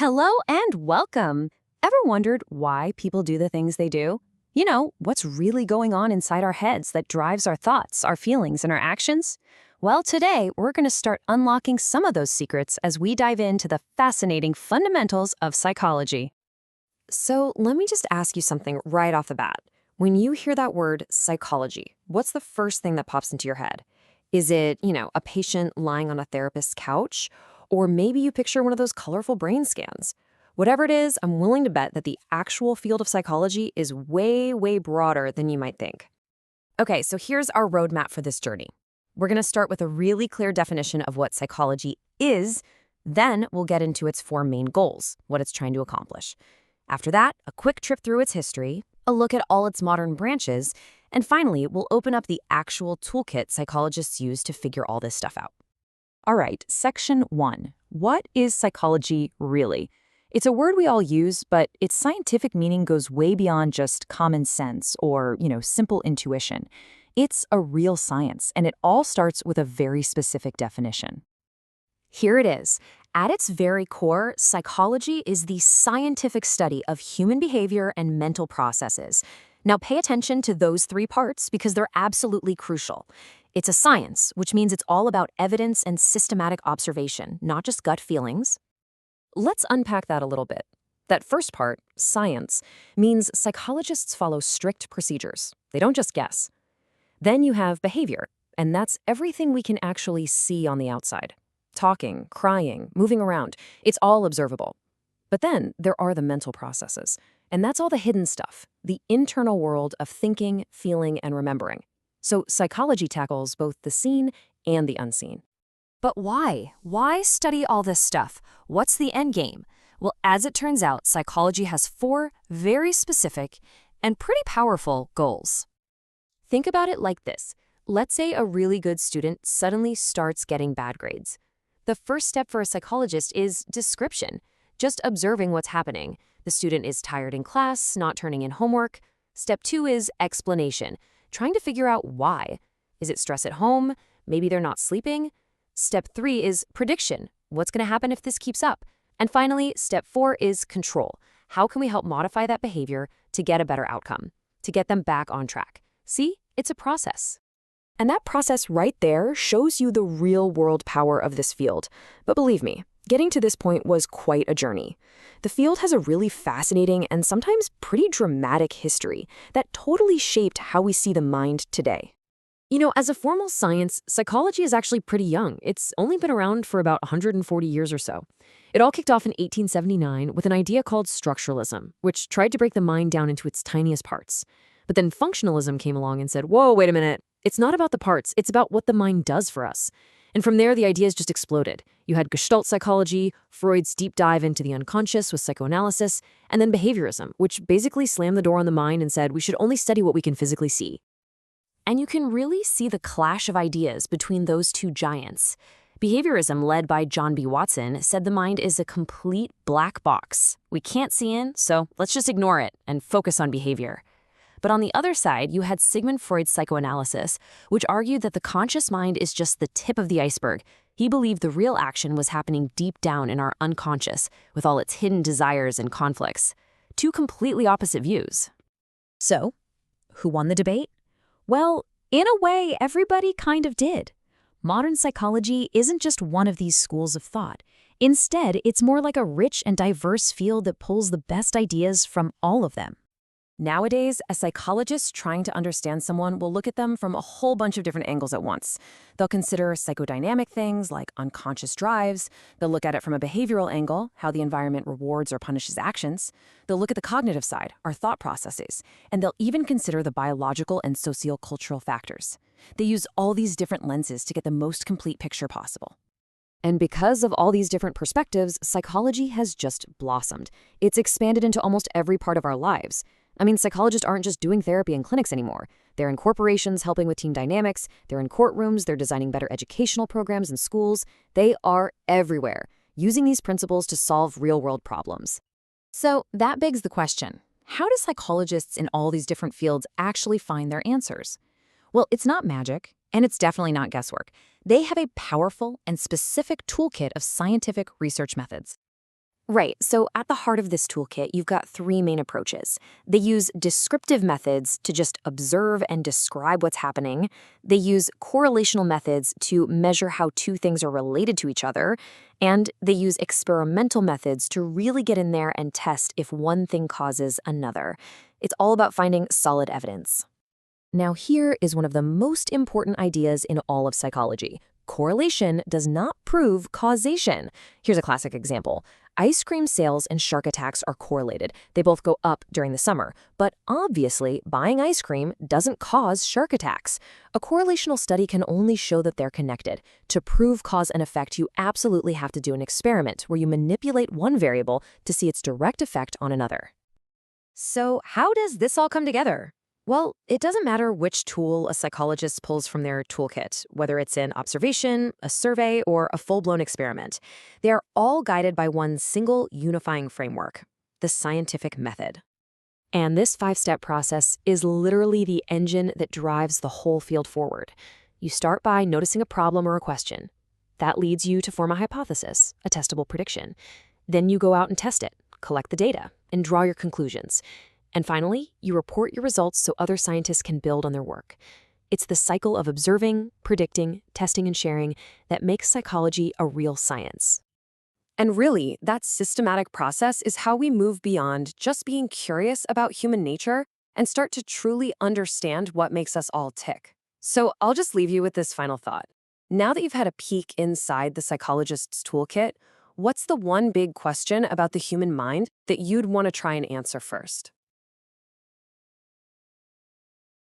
Hello and welcome. Ever wondered why people do the things they do? What's really going on inside our heads that drives our thoughts, our feelings, and our actions? Well, today we're going to start unlocking some of those secrets as we dive into the fascinating fundamentals of psychology. So let me just ask you something right off the bat. When you hear that word psychology, what's the first thing that pops into your head? Is it, a patient lying on a therapist's couch? Or maybe you picture one of those colorful brain scans. Whatever it is, I'm willing to bet that the actual field of psychology is way, way broader than you might think. Okay, so here's our roadmap for this journey. We're going to start with a really clear definition of what psychology is. Then we'll get into its four main goals, what it's trying to accomplish. After that, a quick trip through its history, a look at all its modern branches, and finally, we'll open up the actual toolkit psychologists use to figure all this stuff out. All right, section 1. What is psychology really? It's a word we all use, but its scientific meaning goes way beyond just common sense or, simple intuition. It's a real science, and it all starts with a very specific definition. Here it is. At its very core, psychology is the scientific study of human behavior and mental processes. Now pay attention to those three parts because they're absolutely crucial. It's a science, which means it's all about evidence and systematic observation, not just gut feelings. Let's unpack that a little bit. That first part, science, means psychologists follow strict procedures. They don't just guess. Then you have behavior, and that's everything we can actually see on the outside. Talking, crying, moving around, it's all observable. But then there are the mental processes, and that's all the hidden stuff, the internal world of thinking, feeling, and remembering. So psychology tackles both the seen and the unseen. But why? Why study all this stuff? What's the end game? Well, as it turns out, psychology has four very specific and pretty powerful goals. Think about it like this. Let's say a really good student suddenly starts getting bad grades. The first step for a psychologist is description, just observing what's happening. The student is tired in class, not turning in homework. Step 2 is explanation, trying to figure out why. Is it stress at home? Maybe they're not sleeping? Step 3 is prediction. What's going to happen if this keeps up? And finally, step 4 is control. How can we help modify that behavior to get a better outcome, to get them back on track? See, it's a process. And that process right there shows you the real-world power of this field. But believe me, getting to this point was quite a journey. The field has a really fascinating and sometimes pretty dramatic history that totally shaped how we see the mind today. As a formal science, psychology is actually pretty young. It's only been around for about 140 years or so. It all kicked off in 1879 with an idea called structuralism, which tried to break the mind down into its tiniest parts. But then functionalism came along and said, whoa, wait a minute. It's not about the parts, it's about what the mind does for us. And from there, the ideas just exploded. You had Gestalt psychology, Freud's deep dive into the unconscious with psychoanalysis, and then behaviorism, which basically slammed the door on the mind and said we should only study what we can physically see. And you can really see the clash of ideas between those two giants. Behaviorism, led by John B. Watson, said the mind is a complete black box. We can't see in, so let's just ignore it and focus on behavior. But on the other side, you had Sigmund Freud's psychoanalysis, which argued that the conscious mind is just the tip of the iceberg. He believed the real action was happening deep down in our unconscious, with all its hidden desires and conflicts. Two completely opposite views. So, who won the debate? Well, in a way, everybody kind of did. Modern psychology isn't just one of these schools of thought. Instead, it's more like a rich and diverse field that pulls the best ideas from all of them. Nowadays, a psychologist trying to understand someone will look at them from a whole bunch of different angles at once. They'll consider psychodynamic things like unconscious drives. They'll look at it from a behavioral angle, how the environment rewards or punishes actions. They'll look at the cognitive side, our thought processes. And they'll even consider the biological and sociocultural factors. They use all these different lenses to get the most complete picture possible. And because of all these different perspectives, psychology has just blossomed. It's expanded into almost every part of our lives. Psychologists aren't just doing therapy in clinics anymore. They're in corporations helping with team dynamics, they're in courtrooms, they're designing better educational programs in schools. They are everywhere, using these principles to solve real-world problems. So that begs the question, how do psychologists in all these different fields actually find their answers? Well, it's not magic, and it's definitely not guesswork. They have a powerful and specific toolkit of scientific research methods. Right, so at the heart of this toolkit, you've got three main approaches. They use descriptive methods to just observe and describe what's happening. They use correlational methods to measure how two things are related to each other. And they use experimental methods to really get in there and test if one thing causes another. It's all about finding solid evidence. Now, here is one of the most important ideas in all of psychology. Correlation does not prove causation. Here's a classic example. Ice cream sales and shark attacks are correlated. They both go up during the summer. But obviously, buying ice cream doesn't cause shark attacks. A correlational study can only show that they're connected. To prove cause and effect, you absolutely have to do an experiment where you manipulate one variable to see its direct effect on another. So, how does this all come together? Well, it doesn't matter which tool a psychologist pulls from their toolkit, whether it's an observation, a survey, or a full-blown experiment. They are all guided by one single unifying framework, the scientific method. And this five-step process is literally the engine that drives the whole field forward. You start by noticing a problem or a question. That leads you to form a hypothesis, a testable prediction. Then you go out and test it, collect the data, and draw your conclusions. And finally, you report your results so other scientists can build on their work. It's the cycle of observing, predicting, testing, and sharing that makes psychology a real science. And really, that systematic process is how we move beyond just being curious about human nature and start to truly understand what makes us all tick. So I'll just leave you with this final thought. Now that you've had a peek inside the psychologist's toolkit, what's the one big question about the human mind that you'd want to try and answer first?